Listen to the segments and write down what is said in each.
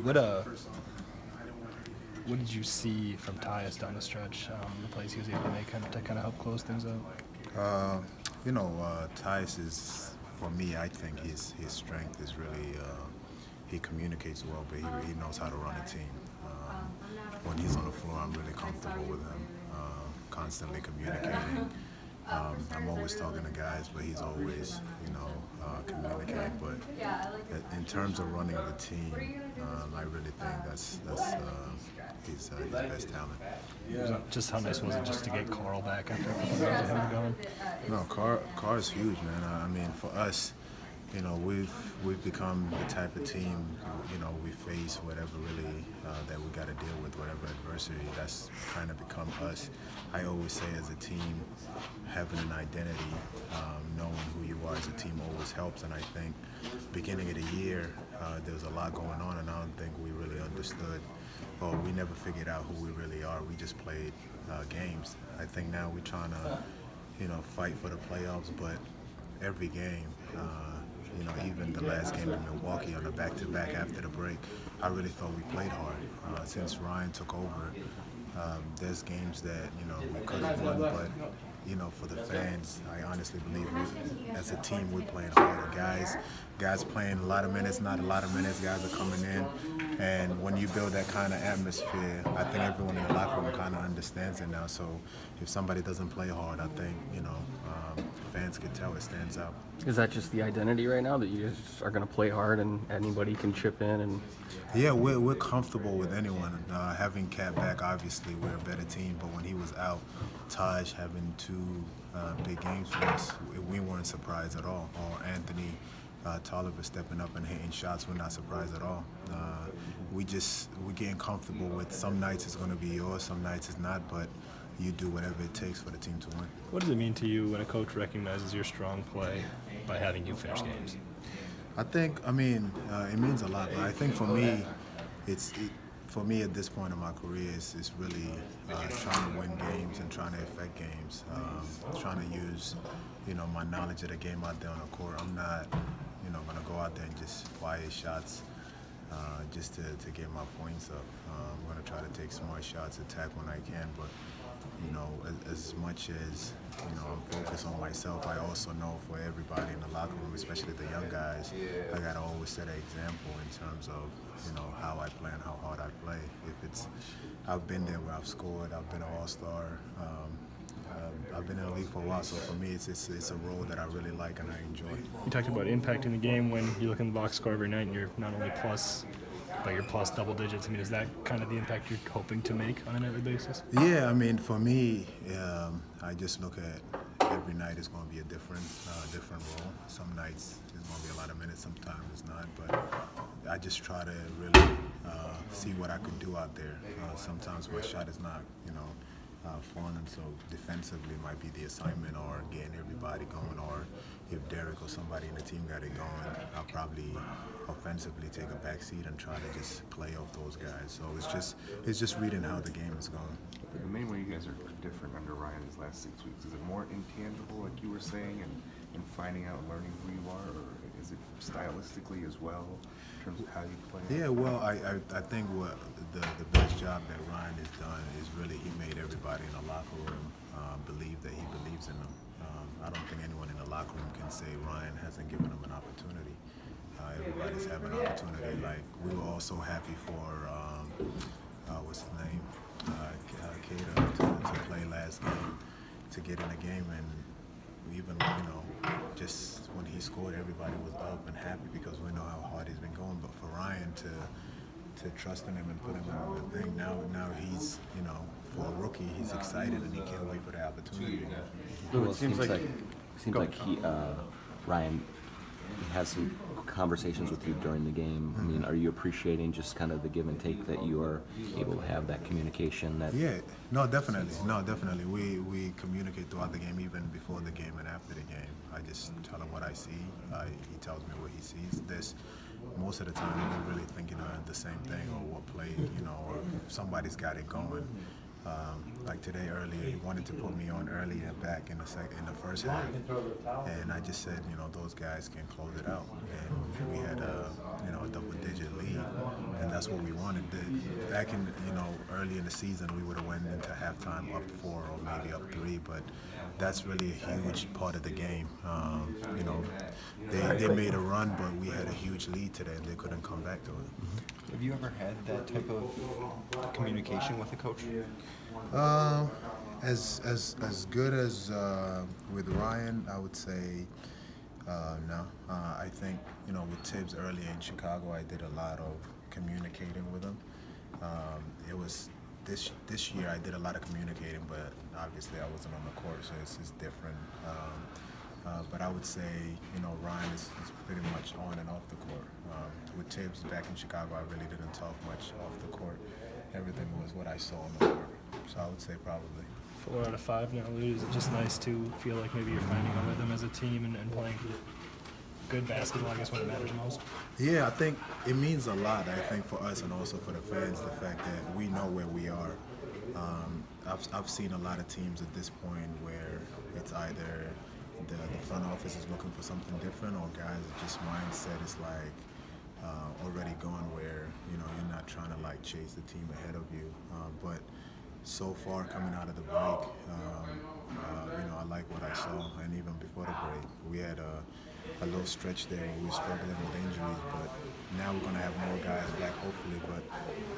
What what did you see from Tyus down the stretch? The plays he was able to make to kind of help close things up. Tyus is, for me, I think his strength is really he communicates well, but he knows how to run a team. When he's on the floor, I'm really comfortable with him, constantly communicating. I'm always talking to guys, but he's always, communicating. But in terms of running the team, I really think that's his best talent. Just how nice was it just to get Carl back after a couple of years of him going? No, Carr's huge, man. I mean, for us, we've become the type of team, we face whatever really that we got to deal with, whatever adversity. That's kind of become us. I always say, as a team, having an identity, knowing who you are as a team always helps. And I think beginning of the year, there was a lot going on, and I don't think we really understood, or we never figured out who we really are. We just played games. I think now we're trying to, fight for the playoffs, but every game, even the last game in Milwaukee on the back-to-back after the break, I really thought we played hard. Since Ryan took over, there's games that, we could have won, but, for the fans, I honestly believe as a team, we're playing harder. Guys playing a lot of minutes, not a lot of minutes, guys are coming in, and when you build that kind of atmosphere, I think everyone in the locker room kind of understands it now. So if somebody doesn't play hard, I think, fans can tell it stands out. Is that just the identity right now, that you just are going to play hard and anybody can chip in? And yeah, we're comfortable with anyone. Having Cat back, obviously, we're a better team. But when he was out, Taj having two big games for us, we weren't surprised at all. Or Anthony Tolliver stepping up and hitting shots, we're not surprised at all. We're getting comfortable with some nights it's going to be yours, some nights it's not, but you do whatever it takes for the team to win. What does it mean to you when a coach recognizes your strong play by having you finish games? It means a lot. But I think for me, for me at this point in my career, it's really trying to win games and trying to affect games. Trying to use, my knowledge of the game out there on the court. I'm not, going to go out there and just fire shots just to get my points up. I'm going to try to take smart shots, attack when I can, but as much as I'm focused on myself, I also know for everybody in the locker room, especially the young guys, I gotta always set an example in terms of how I play and how hard I play. I've been there where I've scored, I've been an all-star. I've been in the league for a while, so for me, it's a role that I really like and I enjoy. You talked about impacting the game when you look in the box score every night and you're not only plus, but you're plus double digits. Is that kind of the impact you're hoping to make on a nightly basis? Yeah, for me, I just look at every night is going to be a different role. Some nights it's going to be a lot of minutes, sometimes it's not, but I just try to really see what I could do out there. Sometimes my shot is not, fun, and so defensively might be the assignment, or getting everybody going, or if Derek or somebody in the team got it going, I'll probably offensively take a back seat and try to just play off those guys. So it's just reading how the game is going. The main way you guys are different under Ryan these last 6 weeks, is it more intangible, like you were saying, and finding out and learning who you are, or is it stylistically as well, in terms of how you play? Yeah, well, I think what the best job that Ryan has done is really he made everybody in the locker room believe that he believes in them. I don't think anyone in the locker room can say Ryan hasn't given them an opportunity. Everybody's having an opportunity. Like, we were all so happy for what's his name, Kata, to play last game, to get in the game, and even just when he scored, everybody was up and happy because we know how hard he's been going. But for Ryan to trust in him and put him on the thing, now he's for a rookie, he's excited and he can't wait for the opportunity. Well, it seems like Ryan has some conversations with you during the game. Are you appreciating just kind of the give and take that you are able to have that communication? Yeah, no, definitely. We communicate throughout the game, even before the game and after the game. I just tell him what I see. He tells me what he sees. Most of the time, we're really thinking of the same thing, or what play, or if somebody's got it going. Like today earlier, he wanted to put me on earlier back in the first half, and I just said, those guys can close it out, and we had a double-digit lead, and that's that's what we wanted. Back in, early in the season, we would have went into halftime up 4 or maybe up 3, but that's really a huge part of the game. They made a run, but we had a huge lead today, and they couldn't come back to it. Have you ever had that type of communication with a coach? As good as with Ryan, I would say no. I think with Tibbs earlier in Chicago, I did a lot of communicating with him. It was this year I did a lot of communicating, but obviously I wasn't on the court, so it's different. But I would say Ryan is pretty much on and off the court. With Tibbs back in Chicago, I really didn't talk much off the court. Everything was what I saw on the court. So I would say probably 4 out of 5 now, Luol. Is it just nice to feel like maybe you're finding a rhythm as a team and playing good basketball, I guess, when it matters most? Yeah, I think it means a lot, I think, for us and also for the fans, the fact that we know where we are. I've seen a lot of teams at this point where it's either the front office is looking for something different, or guys just mindset is like already gone where you're not trying to like chase the team ahead of you. But so far coming out of the break, I like what I saw, and even before the break, we had a little stretch there where we were struggling with injuries, but now we're going to have more guys back hopefully, but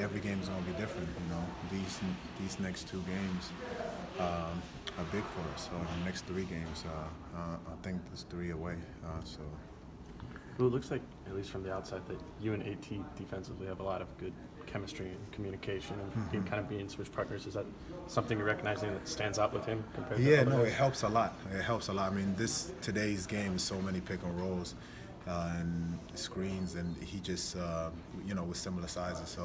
every game is going to be different. These next 2 games are big for us. So the next 3 games, I think there's 3 away. Well, it looks like, at least from the outside, that you and AT defensively have a lot of good chemistry and communication and being switch partners. Is that something you're recognizing that stands out with him compared to Yeah, no, it helps a lot. It helps a lot. I mean, today's game is so many pick and rolls and screens, and he just, with similar sizes, so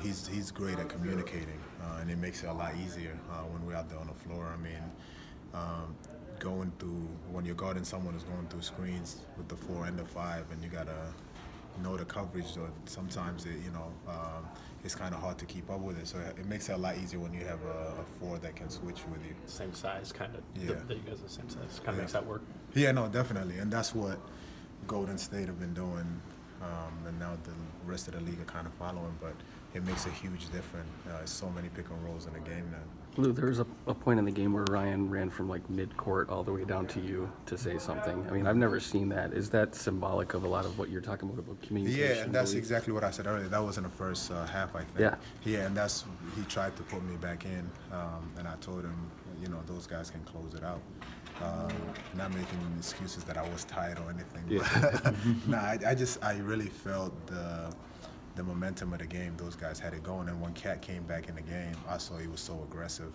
he's great at communicating, and it makes it a lot easier when we're out there on the floor. I mean, when you're guarding someone who's going through screens with the 4 and the 5, and you gotta know the coverage, or sometimes it's kind of hard to keep up with it. So it makes it a lot easier when you have a 4 that can switch with you. Same size, kind of. Yeah. That you guys are the same size. Kind of makes that work. Yeah, no, definitely, and that's what Golden State have been doing, and now the rest of the league are kind of following. But it makes a huge difference. So many pick and rolls in the game now. Lou, there was a point in the game where Ryan ran from like mid-court all the way down to you to say something. I mean, I've never seen that. Is that symbolic of a lot of what you're talking about communication? Yeah, and that's exactly what I said earlier. That was in the first half, I think. Yeah. Yeah, and he tried to put me back in, and I told him, those guys can close it out. Not making excuses that I was tired or anything. Yeah. No, I really felt the momentum of the game. Those guys had it going, and when Cat came back in the game, I saw he was so aggressive.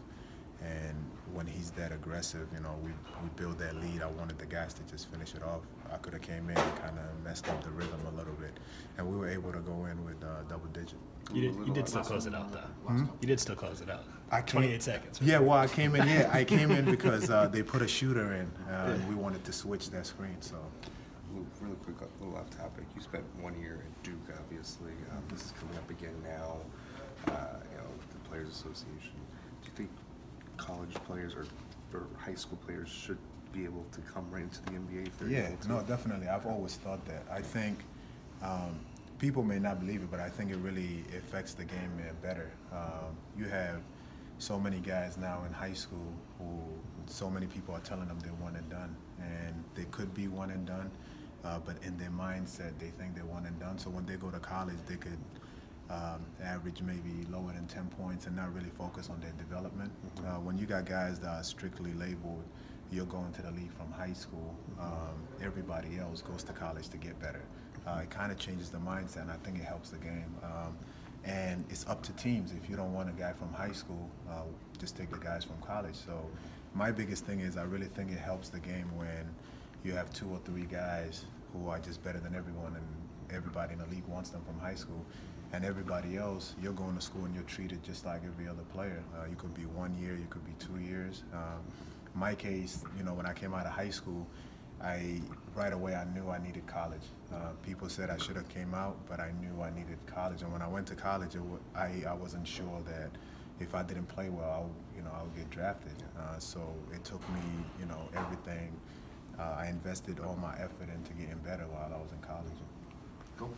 And when he's that aggressive, we build that lead. I wanted the guys to just finish it off. I could have came in and kind of messed up the rhythm a little bit, and we were able to go in with double digit. You did still close it out, though. You did still close it out. 28 seconds. Right? Yeah, well, I came in. Yeah, I came in because they put a shooter in, and we wanted to switch that screen. So. Really quick, a little off topic. You spent 1 year at Duke, obviously. This is coming up again now. The Players Association. Do you think college players or high school players should be able to come right into the NBA if they're able to? No, definitely. I've always thought that. I think people may not believe it, but I think it really affects the game better. You have so many guys now in high school who so many people are telling them they're one and done, and they could be one and done. But in their mindset, they think they're one and done. So when they go to college, they could average maybe lower than 10 points and not really focus on their development. When you got guys that are strictly labeled, you're going to the league from high school. Everybody else goes to college to get better. It kind of changes the mindset, and I think it helps the game. And it's up to teams. If you don't want a guy from high school, just take the guys from college. So my biggest thing is I really think it helps the game when you have 2 or 3 guys who are just better than everyone, and everybody in the league wants them from high school. And everybody else, you're going to school and you're treated just like every other player. You could be 1 year, you could be 2 years. My case, when I came out of high school, right away I knew I needed college. People said I should have came out, but I knew I needed college. And when I went to college, I wasn't sure that if I didn't play well, I would get drafted. So it took me, everything. I invested all my effort into getting better while I was in college. Cool.